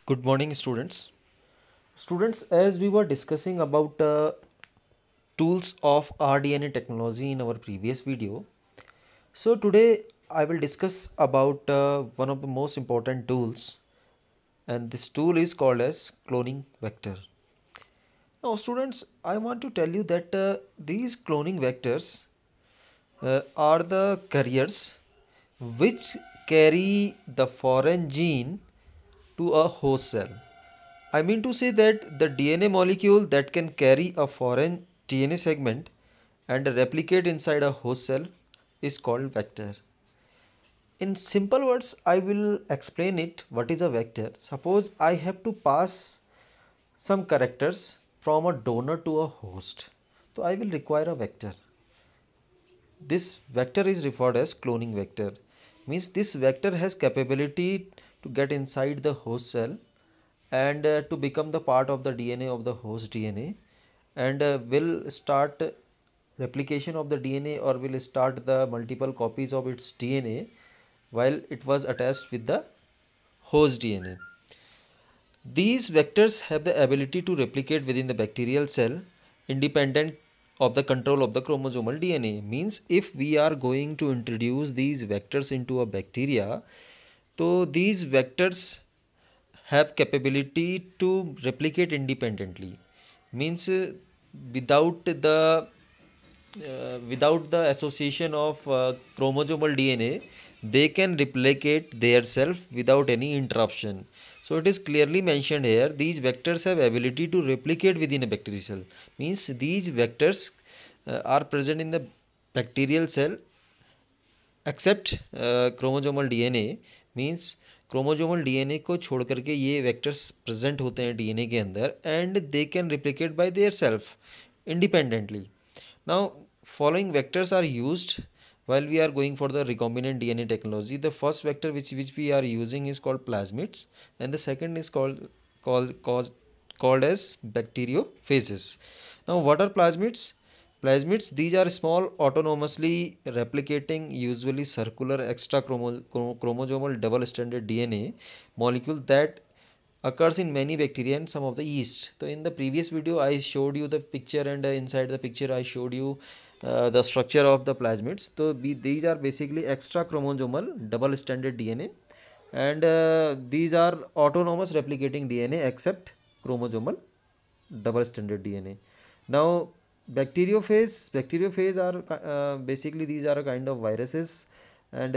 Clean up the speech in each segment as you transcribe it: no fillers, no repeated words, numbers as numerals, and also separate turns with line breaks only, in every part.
Good morning, students. Students, as we were discussing about tools of rDNA technology in our previous video, so today I will discuss about one of the most important tools, and this tool is called as cloning vector. Now, students, I want to tell you that these cloning vectors are the carriers which carry the foreign gene to a host cell. I mean to say that the DNA molecule that can carry a foreign DNA segment and replicate inside a host cell is called vector. In simple words, I will explain it what is a vector. Suppose I have to pass some characters from a donor to a host. So I will require a vector. This vector is referred as cloning vector. Means this vector has capability to get inside the host cell and to become the part of the DNA of the host DNA, and will start replication of the DNA, or will start the multiple copies of its DNA while it was attached with the host DNA. These vectors have the ability to replicate within the bacterial cell independent of the control of the chromosomal DNA. Means if we are going to introduce these vectors into a bacteria, so these vectors have capability to replicate independently. Means without the without the association of chromosomal DNA, they can replicate their self without any interruption. So it is clearly mentioned here, these vectors have ability to replicate within a bacterial cell. Means these vectors are present in the bacterial cell except chromosomal DNA. Means chromosomal DNA को छोड़ करके ये vectors present होते हैं DNA के अंदर, and they can replicate bye their self independently. Now following vectors are used while we are going for the recombinant DNA technology. The first vector which we are using is called plasmids, and the second is called as bacteriophages. Now what are plasmids? Plasmids, these are small autonomously replicating, usually circular chromosomal double-stranded DNA molecule that occurs in many bacteria and some of the yeast. So in the previous video I showed you the picture, and inside the picture I showed you the structure of the plasmids. So these are basically extra chromosomal double-stranded DNA, and these are autonomous replicating DNA except chromosomal double-stranded DNA. Now bacteriophage are basically these are a kind of viruses, and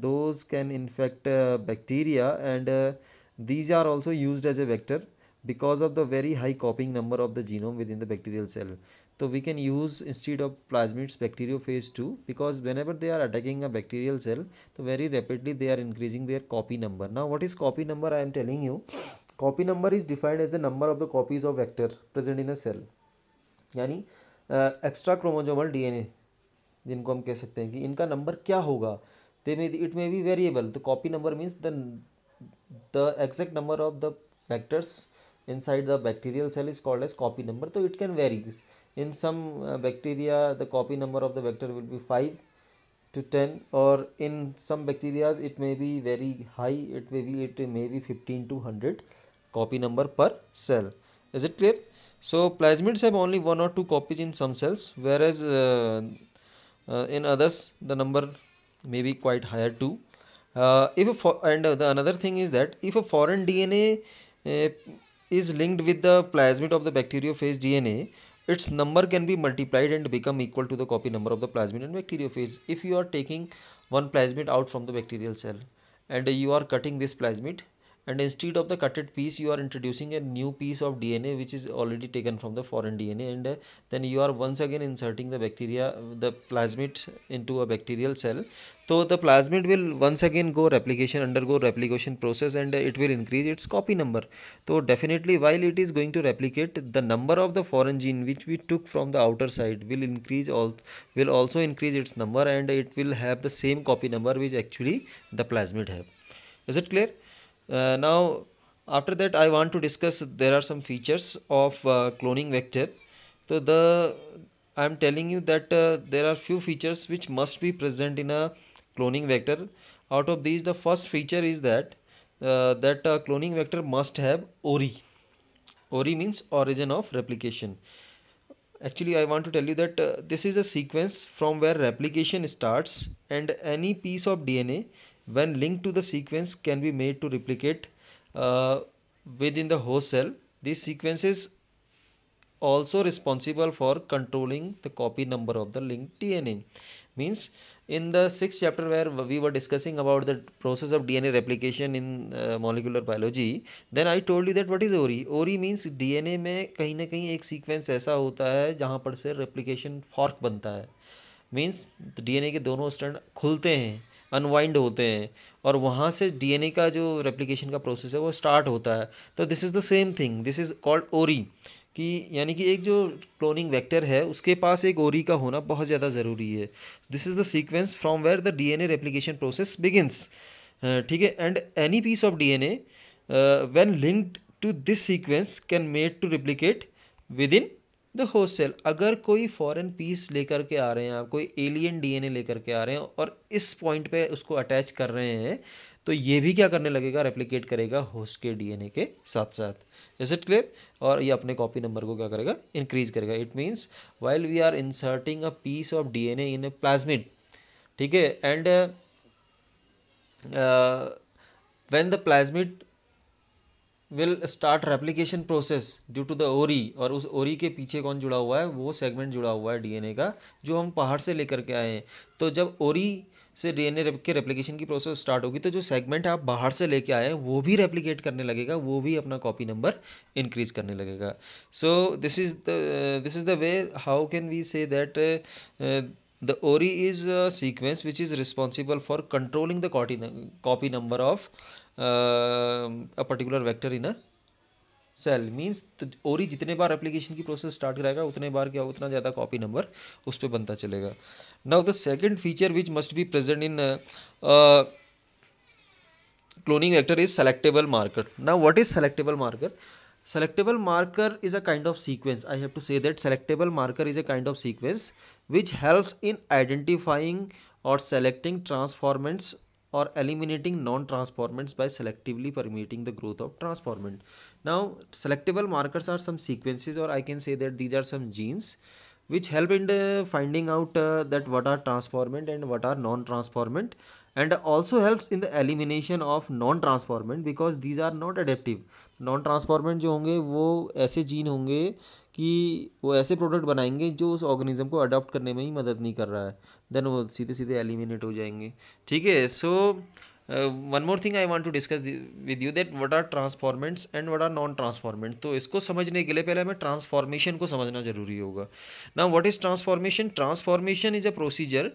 those can infect bacteria, and these are also used as a vector because of the very high copying number of the genome within the bacterial cell. So we can use, instead of plasmids, bacteriophage too, because whenever they are attacking a bacterial cell, so very rapidly they are increasing their copy number. Now what is copy number? I am telling you, copy number is defined as the number of the copies of vector present in a cell. यानी extra chromosomal DNA जिनको हम कह सकते हैं कि इनका number क्या होगा, they may it may be variable. तो copy number means the exact number of the vectors inside the bacterial cell is called as copy number. So it can vary. In some bacteria the copy number of the vector will be 5 to 10, or in some bacteria it may be very high, it may be 15 to 100 copy number per cell. Is it clear? So plasmids have only one or two copies in some cells, whereas in others the number may be quite higher too. The another thing is that if a foreign DNA uh, is linked with the plasmid of the bacteriophage DNA, its number can be multiplied and become equal to the copy number of the plasmid and bacteriophage. If you are taking one plasmid out from the bacterial cell and you are cutting this plasmid, and instead of the cutted piece you are introducing a new piece of DNA which is already taken from the foreign DNA, and then you are once again inserting the plasmid into a bacterial cell. So the plasmid will once again undergo replication process, and it will increase its copy number. So definitely while it is going to replicate, the number of the foreign gene which we took from the outer side will also increase its number, and it will have the same copy number which actually the plasmid have. Is it clear? Now after that I want to discuss, there are some features of cloning vector. So I am telling you that there are few features which must be present in a cloning vector. Out of these, the first feature is that that cloning vector must have ORI. ORI means origin of replication. Actually, I want to tell you that this is a sequence from where replication starts, and any piece of DNA, when linked to the sequence, can be made to replicate uh, within the host cell. This sequence is also responsible for controlling the copy number of the linked DNA. Means in the sixth chapter where we were discussing about the process of DNA replication in molecular biology, then I told you that what is ORI. ORI means DNA में कहीं ना कहीं एक sequence ऐसा होता है जहाँ पर से रेप्लिकेशन फॉर्क बनता है. मीन्स डीएनए के दोनों स्ट्रैंड खुलते हैं, अनवाइंड होते हैं, और वहाँ से डीएनए का जो रेप्लिकेशन का प्रोसेस है वो स्टार्ट होता है. तो this is the same thing, this is called ओरी. कि यानी कि एक जो क्लोनिंग वेक्टर है उसके पास एक ओरी का होना बहुत ज़्यादा ज़रूरी है. This is the sequence from where the DNA replication process begins. ठीक है. And any piece of DNA when linked to this sequence can made to replicate within the host cell. अगर कोई फॉरेन पीस लेकर के आ रहे हैं आप, कोई एलियन डीएनए लेकर के आ रहे हैं और इस पॉइंट पे उसको अटैच कर रहे हैं, तो ये भी क्या करने लगेगा, रेप्लिकेट करेगा होस्ट के डीएनए के साथ साथ. Is it clear? और ये अपने कॉपी नंबर को क्या करेगा, इंक्रीज करेगा. It means while we are inserting a piece of DNA in a plasmid, ठीक है, and when the plasmid will start replication process due to the ori, और उस ओरी के पीछे कौन जुड़ा हुआ है, वो सेगमेंट जुड़ा हुआ है डीएनए का जो हम बाहर से लेकर के आए हैं. तो जब ओरी से डीएनए के रेप्लिकेशन की प्रोसेस स्टार्ट होगी तो जो सेगमेंट आप बाहर से लेके आए हैं वो भी रेप्लिकेट करने लगेगा, वो भी अपना कॉपी नंबर इंक्रीज करने लगेगा. So this is the way how can we say that the ORI is a sequence which is responsible for controlling the copy number of a particular vector in a cell. Means तो ORI जितने बार application की process start कराएगा उतने बार क्या, उतना ज़्यादा copy number उस पर बनता चलेगा. Now the second feature which must be present in cloning vector is selectable marker. Now what is selectable marker? Selectable marker is a kind of sequence. I have to say that selectable marker is a kind of sequence which helps in identifying or selecting transformants or eliminating non-transformants by selectively permitting the growth of transformant. Now selectable markers are some sequences, or I can say that these are some genes which help in finding out that what are transformant and what are non-transformant, and also helps in the elimination of non-transformant because these are not adaptive. non-transformant जो होंगे वो ऐसे gene होंगे कि वो ऐसे product बनाएंगे जो उस ऑर्गेनिज्म को अडॉप्ट करने में ही मदद नहीं कर रहा है, देन वो सीधे सीधे एलिमिनेट हो जाएंगे. ठीक है. So one more thing I want to discuss with you that what are transformants and what are non transformant. तो इसको समझने के लिए पहले हमें ट्रांसफॉर्मेशन को समझना जरूरी होगा. Now what is transformation? Transformation is a procedure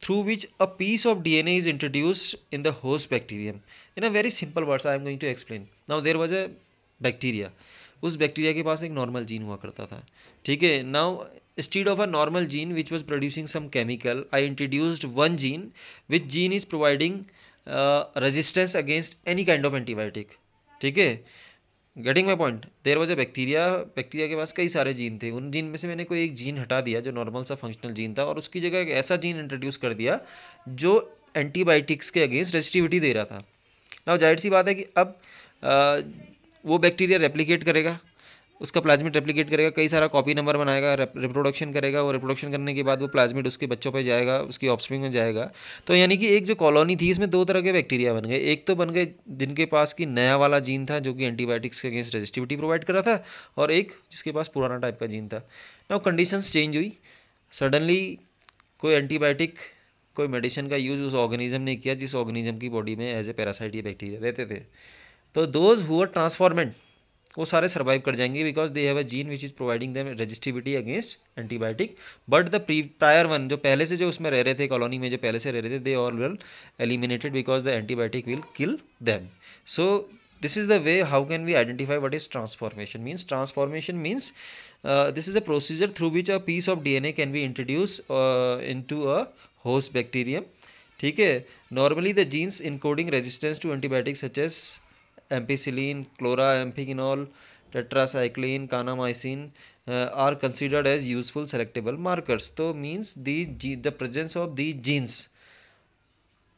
through which a piece of DNA is introduced in the host bacterium. In a very simple words I am going to explain. Now there was a bacteria. उस bacteria के पास एक normal gene हुआ करता था. ठीक है. Now instead of a normal gene which was producing some chemical, I introduced one gene which gene is providing resistance against any kind of antibiotic. ठीक है. Getting my point. There was a bacteria के पास कई सारे gene थे. उन gene में से मैंने कोई एक जीन हटा दिया जो नॉर्मल सा फंक्शनल जीन था, और उसकी जगह एक ऐसा जीन इंट्रोड्यूस कर दिया जो एंटीबायोटिक्स के अगेंस्ट रेजिस्टिविटी दे रहा था. ना जाहिर सी बात है कि अब वो बैक्टीरिया रेप्लिकेट करेगा, उसका प्लाज्मिड रेप्लिकेट करेगा, कई सारा कॉपी नंबर बनाएगा, रिप्रोडक्शन करेगा. वो रिप्रोडक्शन करने के बाद वो प्लाज्मिड उसके बच्चों पे जाएगा, उसकी ऑफस्प्रिंग में जाएगा. तो यानी कि एक जो कॉलोनी थी इसमें दो तरह के बैक्टीरिया बन गए. एक तो बन गए जिनके पास की नया वाला जीन था जो कि एंटीबायोटिक्स के अगेंस्ट रेजिस्टिविटी प्रोवाइड कर रहा था, और एक जिसके पास पुराना टाइप का जीन था. नाउ कंडीशंस चेंज हुई. सडनली कोई एंटीबायोटिक, कोई मेडिसिन का यूज़ उस ऑर्गेनिज्म ने किया जिस ऑर्गेनिज्म की बॉडी में एज ए पैरासाइट ये बैक्टीरिया रहते थे. तो दोज हु आर ट्रांसफॉर्मेंट वो सारे सर्वाइव कर जाएंगे because they have a gene which is providing them resistivity against antibiotic. But the prior one, जो पहले से जो उसमें रह रहे थे कॉलोनी में, जो पहले से रह रहे थे, they all will eliminated because the antibiotic will kill them. So this is the way how can we identify what is transformation means. Transformation means this is a procedure through which a piece of DNA can be introduced into a host bacterium. ठीक है. Normally the genes encoding resistance to antibiotics such as ampicillin, chloramphenicol, tetracycline, kanamycin are considered as useful selectable markers. So means the presence of these genes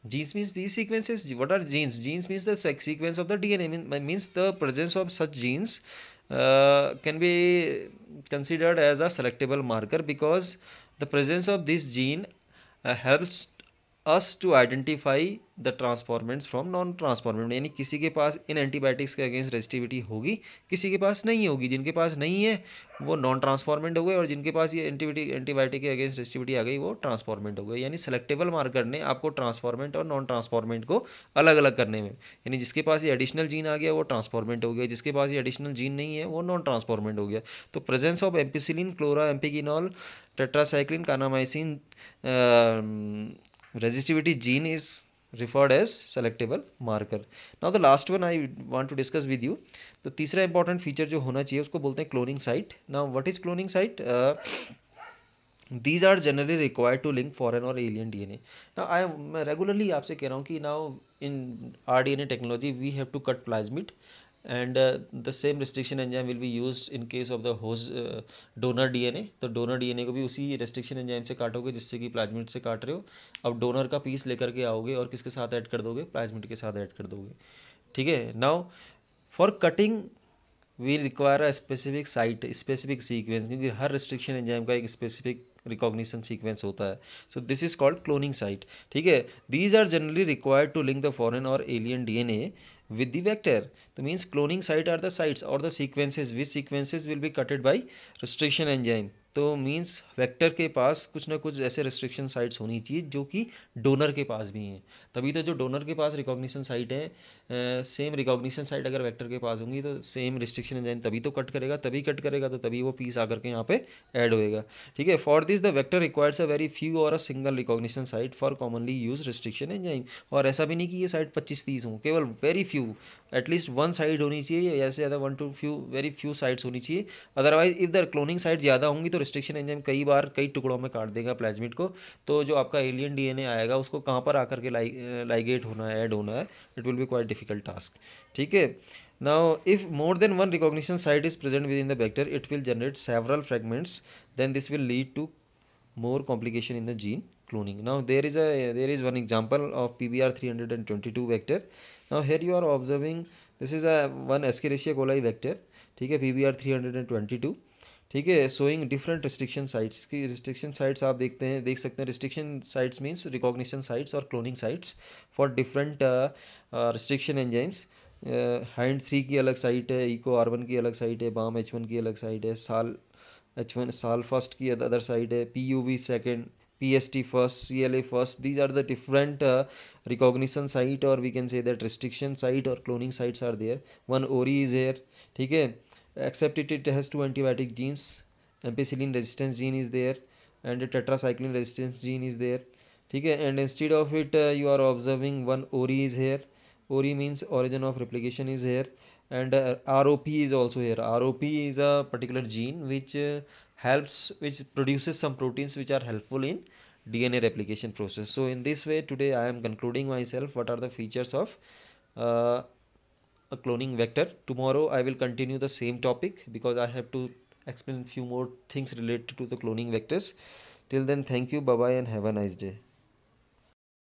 Genes means these sequences. What are genes? Genes means the sequence of the DNA. Means the presence of such genes can be considered as a selectable marker, because the presence of this gene helps us to identify the transformants from non transformant. यानी किसी के पास इन antibiotics के against resistivity होगी, किसी के पास नहीं होगी. जिनके पास नहीं है वो नॉन ट्रांसफॉर्मेंट हो गए, और जिनके पास ये एंटीबायोटिक के अगेंस्ट रेजिस्टिविटी आ गई वो ट्रांसफॉर्मेंट हो गए. यानी सेलेक्टेबल मार्कर ने आपको ट्रांसफॉर्मेंट और नॉन ट्रांसफॉर्मेंट को अलग अलग करने में, यानी जिसके पास ये एडिशनल जीन आ गया वो ट्रांसफॉर्मेंट हो गया, जिसके पास ये एडिशनल जीन नहीं है वो नॉन ट्रांसफॉर्मेंट हो गया. तो presence of ampicillin, chloramphenicol, tetracycline, kanamycin resistivity gene is referred as selectable marker. Now the last one I want to discuss with you. तो तीसरा important feature जो होना चाहिए उसको बोलते हैं cloning site. Now what is cloning site? These are generally required to link foreign or alien DNA. Now मैं regularly आपसे कह रहा हूँ कि now in RDNA technology we have to cut plasmid, and the same restriction enzyme will be used in case of the host donor DNA. तो donor DNA को भी उसी restriction enzyme से काटोगे जिससे कि प्लाज्मिड से काट रहे हो. अब डोनर का पीस लेकर के आओगे और किसके साथ ऐड कर दोगे, प्लाज्मिड के साथ ऐड कर दोगे. ठीक है. Now for cutting we require a specific site, specific sequence, क्योंकि हर रिस्ट्रिक्शन एंजाइम का एक स्पेसिफिक रिकॉग्निशन सीक्वेंस होता है. So this is called cloning site. ठीक है. These are generally required to link the foreign और alien DNA with the vector. So means cloning site are the sites or the sequences which sequences will be cutted by restriction enzyme. तो means vector के पास कुछ ना कुछ ऐसे restriction sites होनी चाहिए जो कि डोनर के पास भी हैं. तभी तो जो डोनर के पास रिकॉग्निशन साइट है, सेम रिकॉग्निशन साइट अगर वेक्टर के पास होंगी तो सेम रिस्ट्रिक्शन एंजाइम तभी तो कट करेगा, तभी कट करेगा तो तभी वो पीस आकर के यहाँ पे ऐड होएगा. ठीक है. For this the vector requires a very few और a single recognition site for commonly use restriction enzyme. और ऐसा भी नहीं कि ये साइट 25-30 हों, केवल very few, at least one side होनी चाहिए, या ऐसे ज़्यादा 1 to few very few sites होनी चाहिए. Otherwise if the cloning site ज़्यादा होंगी तो रिस्ट्रिक्शन एंजाइम कई बार कई टुकड़ों में काट देगा प्लाज्मिड को. तो जो आपका एलियन डीएनए आएगा उसको कहाँ पर आकर के लाइगेट होना है, ऐड होना है, it will be quite difficult task. ठीक है. Now if more than one recognition site is present within the vector it will generate several fragments, then this will lead to more complication in the gene cloning. Now there is one example of PBR 322 vector. Now here you are observing this is a one Escherichia coli vector. ठीक है. PBR 322. ठीक है. showing different restriction sites. इसकी restriction sites आप देख सकते हैं. restriction sites means recognition sites और cloning sites for different restriction enzymes. hind 3 की अलग साइट है, eco R1 की अलग साइट है, BAM H1 की अलग साइट है, H1 साल फर्स्ट की अदर साइड है, PUV second, PST first, CLA first. These are the different recognition site और we can say that restriction site और cloning sites are there. One ori is here. ठीक है. Except it has 2 antibiotic genes, ampicillin resistance gene is there and tetracycline resistance gene is there. ठीक है. And instead of it you are observing one ori is here. Ori means origin of replication is here, and ROP is also here. ROP is a particular gene which which produces some proteins which are helpful in DNA replication process. So in this way today I am concluding myself what are the features of a cloning vector. Tomorrow I will continue the same topic because I have to explain few more things related to the cloning vectors. Till then, thank you, bye bye, and have a nice day.